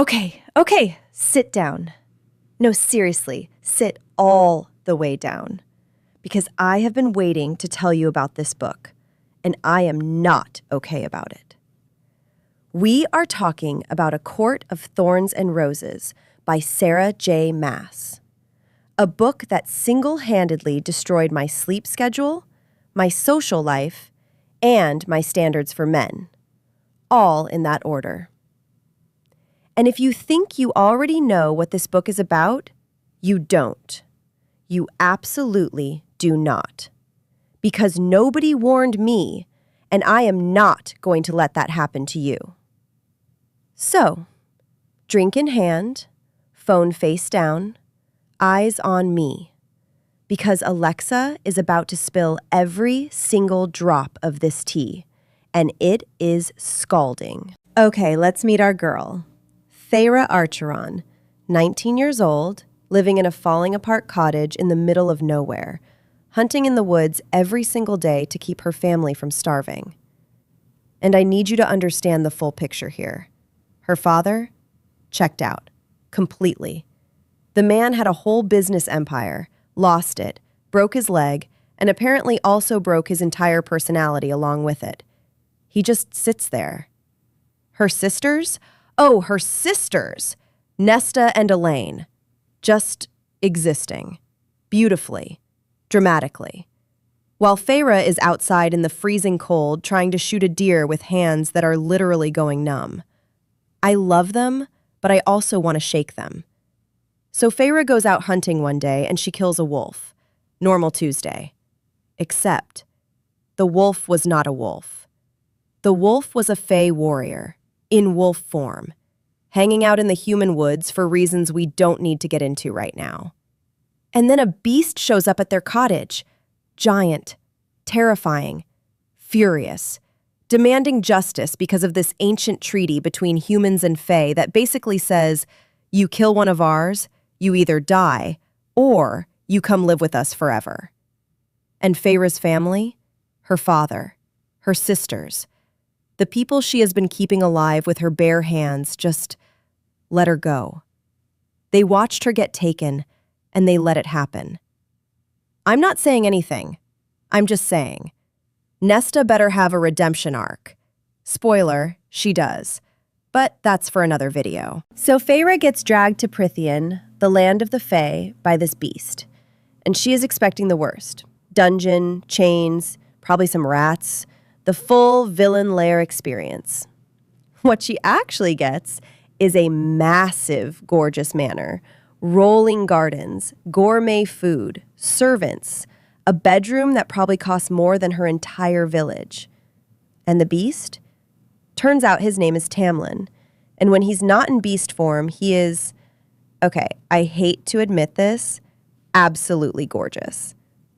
Okay, sit down. No, seriously, sit all the way down. Because I have been waiting to tell you about this book, and I am not okay about it. We are talking about A Court of Thorns and Roses by Sarah J. Maas. A book that single-handedly destroyed my sleep schedule, my social life, and my standards for men. All in that order. And if you think you already know what this book is about, you don't. You absolutely do not. Because nobody warned me, and I am not going to let that happen to you. So, drink in hand, phone face down, eyes on me. Because Alexa is about to spill every single drop of this tea, and it is scalding. Okay, let's meet our girl. Thera Archeron, 19 years old, living in a falling-apart cottage in the middle of nowhere, hunting in the woods every single day to keep her family from starving. And I need you to understand the full picture here. Her father? Checked out. Completely. The man had a whole business empire, lost it, broke his leg, and apparently also broke his entire personality along with it. He just sits there. Her sisters? Oh, her sisters! Nesta and Elaine. Just existing. Beautifully. Dramatically. While Feyre is outside in the freezing cold trying to shoot a deer with hands that are literally going numb. I love them, but I also want to shake them. So Feyre goes out hunting one day and she kills a wolf. Normal Tuesday. Except, the wolf was not a wolf. The wolf was a Fey warrior. In wolf form, hanging out in the human woods for reasons we don't need to get into right now. And then a beast shows up at their cottage, giant, terrifying, furious, demanding justice because of this ancient treaty between humans and Fey that basically says, you kill one of ours, you either die, or you come live with us forever. And Feyre's family, her father, her sisters, the people she has been keeping alive with her bare hands just let her go. They watched her get taken, and they let it happen. I'm not saying anything. I'm just saying. Nesta better have a redemption arc. Spoiler, she does. But that's for another video. So Feyre gets dragged to Prythian, the land of the Fae, by this beast. And she is expecting the worst. Dungeon, chains, probably some rats. The full villain lair experience. What she actually gets is a massive, gorgeous manor, rolling gardens, gourmet food, servants, a bedroom that probably costs more than her entire village. And the beast? Turns out his name is Tamlin, and when he's not in beast form, he is, okay, I hate to admit this, absolutely gorgeous.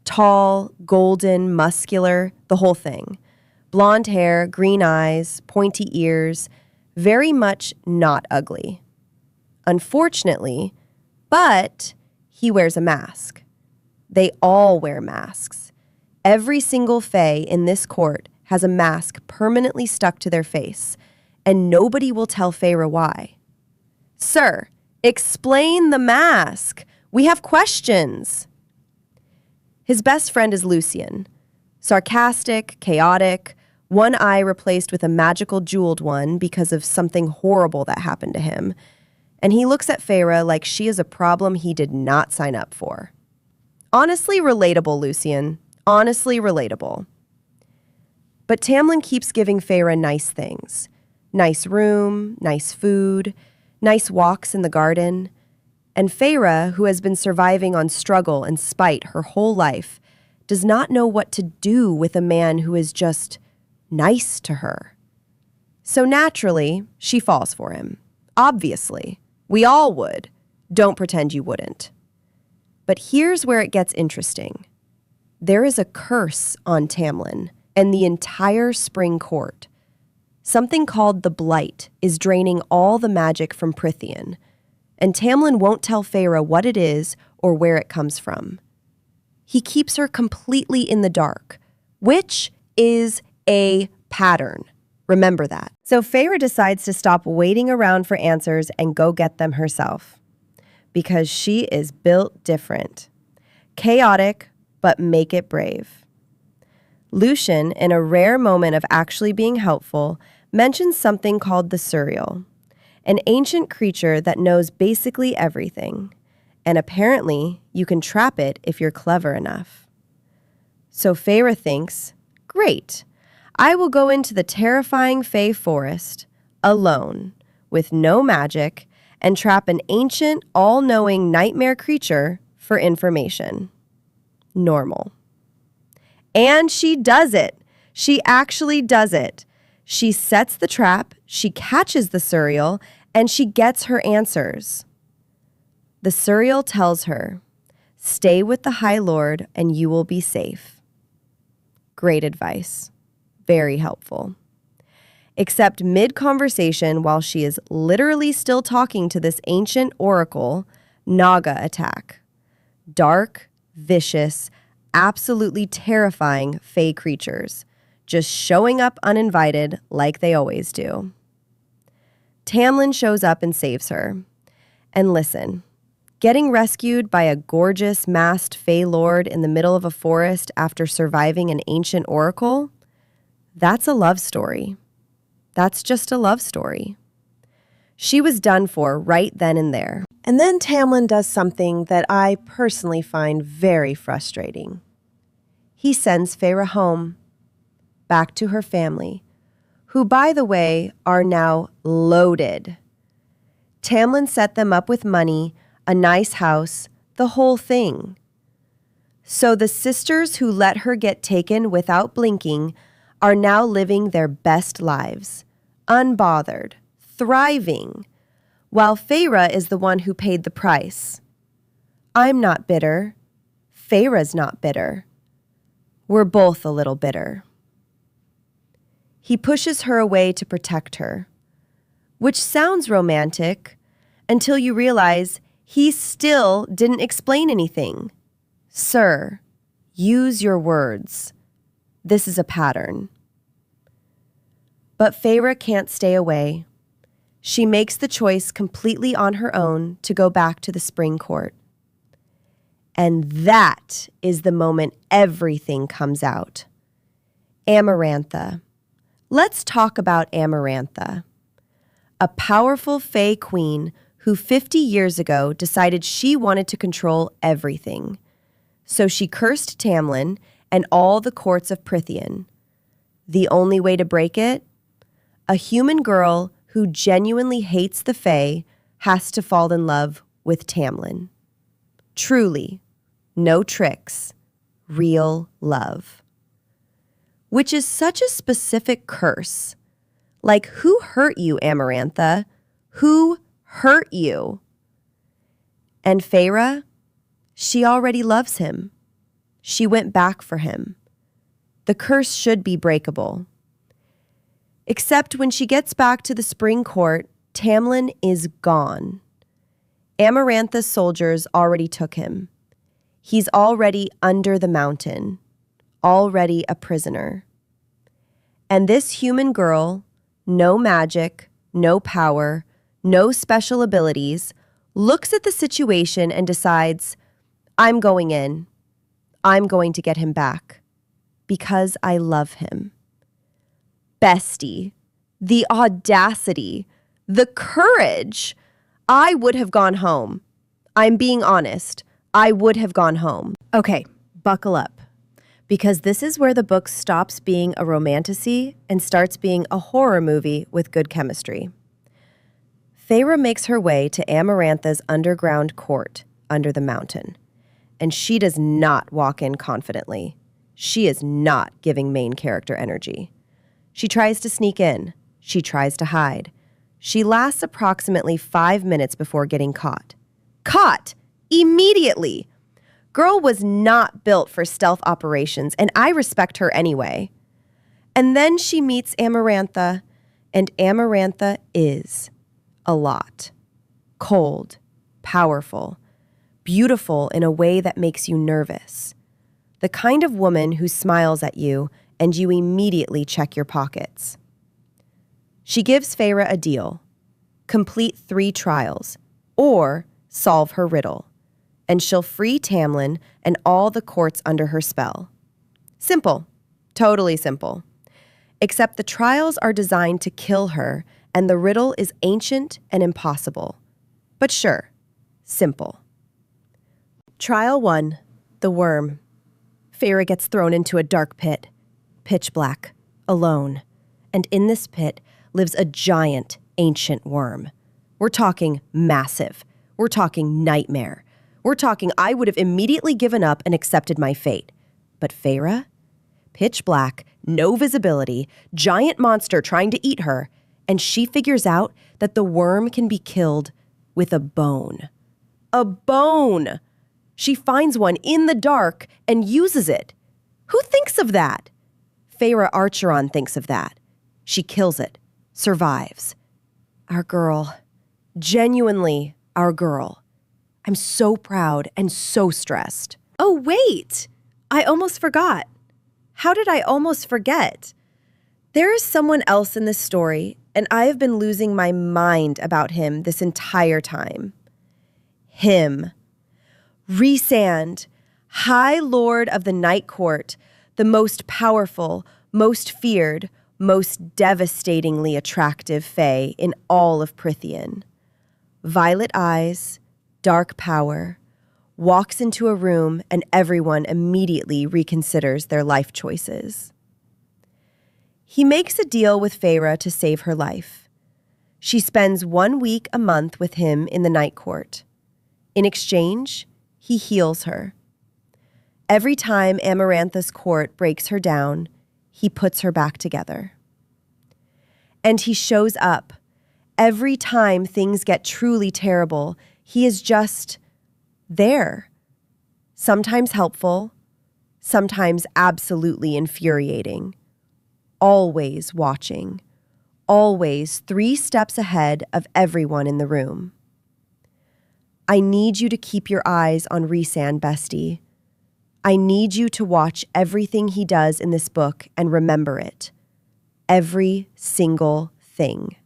Tall, golden, muscular, the whole thing. Blonde hair, green eyes, pointy ears, very much not ugly. Unfortunately, but he wears a mask. They all wear masks. Every single Fae in this court has a mask permanently stuck to their face, and nobody will tell Feyre why. Sir, explain the mask. We have questions. His best friend is Lucien. Sarcastic, chaotic, one eye replaced with a magical jeweled one because of something horrible that happened to him. And he looks at Feyre like she is a problem he did not sign up for. Honestly relatable, Lucien. Honestly relatable. But Tamlin keeps giving Feyre nice things. Nice room, nice food, nice walks in the garden. And Feyre, who has been surviving on struggle and spite her whole life, does not know what to do with a man who is just nice to her. So naturally, she falls for him. Obviously. We all would. Don't pretend you wouldn't. But here's where it gets interesting. There is a curse on Tamlin and the entire spring court. Something called the Blight is draining all the magic from Prythian, and Tamlin won't tell Feyre what it is or where it comes from. He keeps her completely in the dark, which is a pattern. Remember that. So Feyre decides to stop waiting around for answers and go get them herself. Because she is built different. Chaotic, but make it brave. Lucian, in a rare moment of actually being helpful, mentions something called the Suriel, an ancient creature that knows basically everything. And apparently, you can trap it if you're clever enough. So Feyre thinks, great, I will go into the terrifying Fey forest, alone, with no magic, and trap an ancient, all-knowing nightmare creature for information. Normal. And she does it. She actually does it. She sets the trap, she catches the Suriel, and she gets her answers. The Suriel tells her, stay with the High Lord and you will be safe. Great advice. Very helpful. Except mid-conversation, while she is literally still talking to this ancient oracle, Naga attack. Dark, vicious, absolutely terrifying Fey creatures, just showing up uninvited like they always do. Tamlin shows up and saves her. And listen, getting rescued by a gorgeous masked Fey lord in the middle of a forest after surviving an ancient oracle, that's a love story. That's just a love story. She was done for right then and there. And then Tamlin does something that I personally find very frustrating. He sends Feyre home, back to her family, who, by the way, are now loaded. Tamlin set them up with money, a nice house, the whole thing. So the sisters who let her get taken without blinking are now living their best lives, unbothered, thriving, while Feyre is the one who paid the price. I'm not bitter. Feyre's not bitter. We're both a little bitter. He pushes her away to protect her, which sounds romantic until you realize he still didn't explain anything. Sir, use your words. This is a pattern. But Feyre can't stay away. She makes the choice completely on her own to go back to the spring court. And that is the moment everything comes out. Amarantha. Let's talk about Amarantha. A powerful Fey queen who 50 years ago decided she wanted to control everything. So she cursed Tamlin and all the courts of Prythian. The only way to break it? A human girl who genuinely hates the Fae has to fall in love with Tamlin. Truly, no tricks, real love. Which is such a specific curse. Like, who hurt you, Amarantha? Who hurt you? And Feyre, she already loves him. She went back for him. The curse should be breakable. Except when she gets back to the spring court, Tamlin is gone. Amarantha's soldiers already took him. He's already under the mountain, already a prisoner. And this human girl, no magic, no power, no special abilities, looks at the situation and decides, I'm going in. I'm going to get him back. Because I love him. Bestie, the audacity, the courage. I would have gone home. I'm being honest. I would have gone home. Okay, buckle up. Because this is where the book stops being a romantasy and starts being a horror movie with good chemistry. Feyre makes her way to Amarantha's underground court under the mountain. And she does not walk in confidently. She is not giving main character energy. She tries to sneak in. She tries to hide. She lasts approximately 5 minutes before getting caught. Caught! Immediately! Girl was not built for stealth operations, and I respect her anyway. And then she meets Amarantha, and Amarantha is a lot. Cold, powerful, beautiful in a way that makes you nervous. The kind of woman who smiles at you and you immediately check your pockets. She gives Feyre a deal: complete 3 trials, or solve her riddle, and she'll free Tamlin and all the courts under her spell. Simple. Totally simple. Except the trials are designed to kill her, and the riddle is ancient and impossible. But sure, simple. Trial 1, the worm. Feyre gets thrown into a dark pit, pitch black, alone. And in this pit lives a giant, ancient worm. We're talking massive. We're talking nightmare. We're talking I would have immediately given up and accepted my fate. But Feyre? Pitch black, no visibility, giant monster trying to eat her, and she figures out that the worm can be killed with a bone. A bone! She finds one in the dark and uses it. Who thinks of that? Feyre Archeron thinks of that. She kills it, survives. Our girl. Genuinely our girl. I'm so proud and so stressed. Oh, wait! I almost forgot. How did I almost forget? There is someone else in this story, and I have been losing my mind about him this entire time. Him. Rhysand, High Lord of the Night Court, the most powerful, most feared, most devastatingly attractive fae in all of Prythian. Violet eyes, dark power, walks into a room and everyone immediately reconsiders their life choices. He makes a deal with Feyre to save her life. She spends 1 week a month with him in the Night Court. In exchange, he heals her. Every time Amarantha's court breaks her down, he puts her back together. And he shows up. Every time things get truly terrible, he is just there. Sometimes helpful, sometimes absolutely infuriating. Always watching. Always 3 steps ahead of everyone in the room. I need you to keep your eyes on Rhysand, Bestie. I need you to watch everything he does in this book and remember it. Every single thing.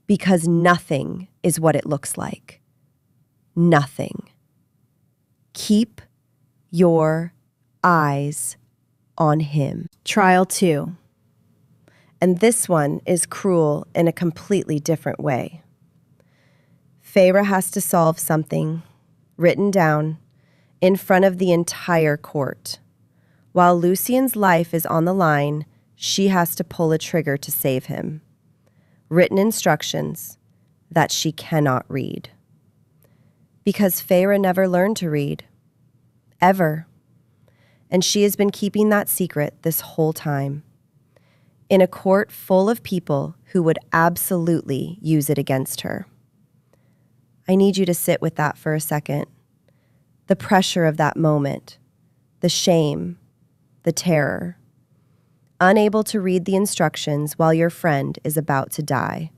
Because nothing is what it looks like. Nothing. Keep your eyes on him. Trial 2. And this one is cruel in a completely different way. Feyre has to solve something, written down, in front of the entire court. While Lucien's life is on the line, she has to pull a trigger to save him. Written instructions that she cannot read. Because Feyre never learned to read. Ever. And she has been keeping that secret this whole time. In a court full of people who would absolutely use it against her. I need you to sit with that for a second. The pressure of that moment. The shame. The terror. Unable to read the instructions while your friend is about to die.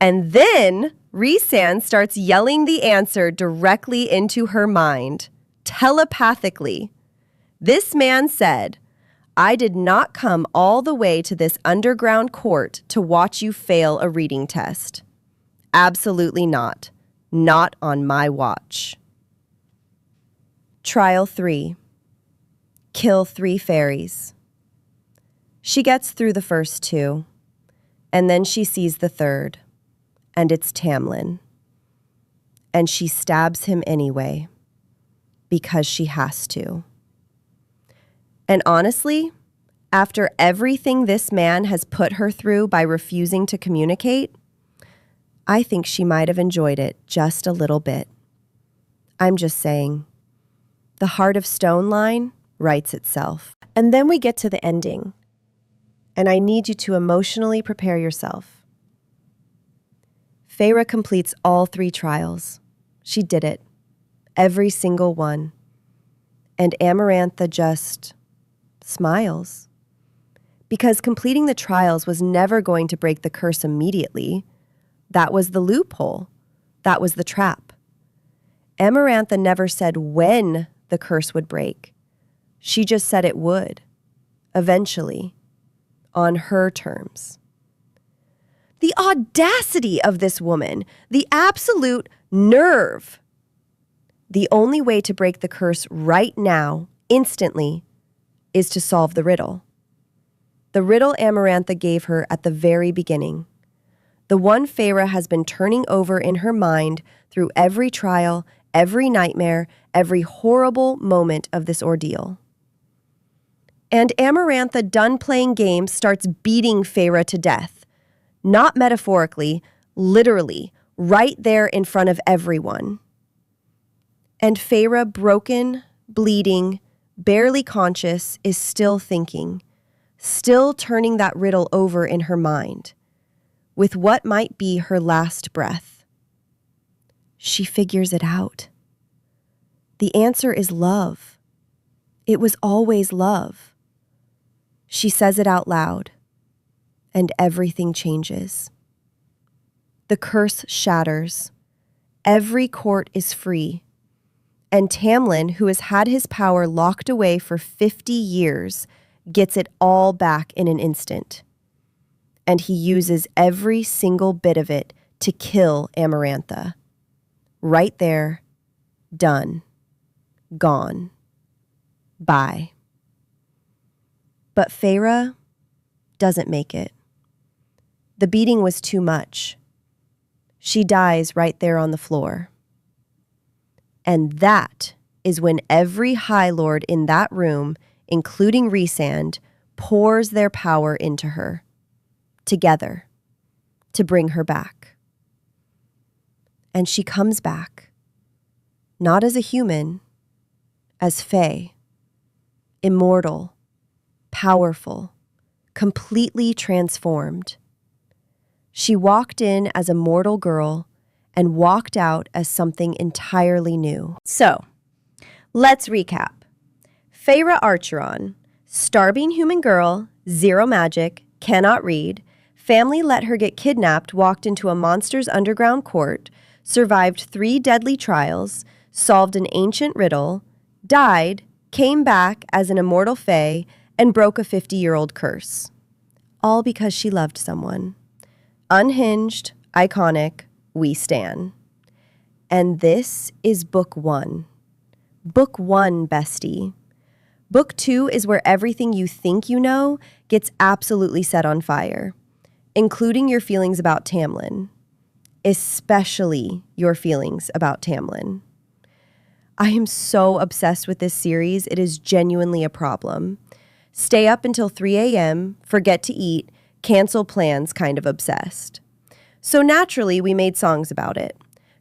And then Rhysand starts yelling the answer directly into her mind, telepathically. This man said, I did not come all the way to this underground court to watch you fail a reading test. Absolutely not. Not on my watch. Trial 3. Kill 3 fairies. She gets through the first 2, and then she sees the third, and it's Tamlin. And she stabs him anyway, because she has to. And honestly, after everything this man has put her through by refusing to communicate, I think she might have enjoyed it just a little bit. I'm just saying. The Heart of Stone line writes itself. And then we get to the ending. And I need you to emotionally prepare yourself. Feyre completes all 3 trials. She did it. Every single one. And Amarantha just smiles. Because completing the trials was never going to break the curse immediately. That was the loophole. That was the trap. Amarantha never said when the curse would break. She just said it would. Eventually. On her terms. The audacity of this woman, the absolute nerve. The only way to break the curse right now, instantly, is to solve the riddle. The riddle Amarantha gave her at the very beginning. The one Feyre has been turning over in her mind through every trial, every nightmare, every horrible moment of this ordeal. And Amarantha, done playing games, starts beating Feyre to death. Not metaphorically, literally, right there in front of everyone. And Feyre, broken, bleeding, barely conscious, is still thinking, still turning that riddle over in her mind, with what might be her last breath. She figures it out. The answer is love. It was always love. She says it out loud, and everything changes. The curse shatters. Every court is free. And Tamlin, who has had his power locked away for 50 years, gets it all back in an instant. And he uses every single bit of it to kill Amarantha. Right there, done, gone, bye. But Feyre doesn't make it. The beating was too much. She dies right there on the floor. And that is when every High Lord in that room, including Rhysand, pours their power into her, together, to bring her back. And she comes back, not as a human, as Fae, immortal, powerful, completely transformed. She walked in as a mortal girl and walked out as something entirely new. So, let's recap. Feyre Archeron, starving human girl, zero magic, cannot read, family let her get kidnapped, walked into a monster's underground court, survived 3 deadly trials, solved an ancient riddle, died, came back as an immortal fae, and broke a 50-year-old curse. All because she loved someone. Unhinged, iconic, we stan. And this is book 1. Book 1, bestie. Book 2 is where everything you think you know gets absolutely set on fire, including your feelings about Tamlin, especially your feelings about Tamlin. I am so obsessed with this series, it is genuinely a problem. Stay up until 3 a.m., forget to eat, cancel plans kind of obsessed. So naturally, we made songs about it.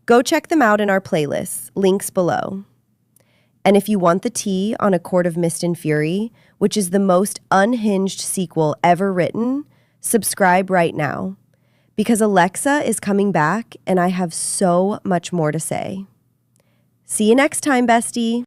Go check them out in our playlists, links below. And if you want the tea on A Court of Mist and Fury, which is the most unhinged sequel ever written, subscribe right now. Because Alexa is coming back and I have so much more to say. See you next time, bestie.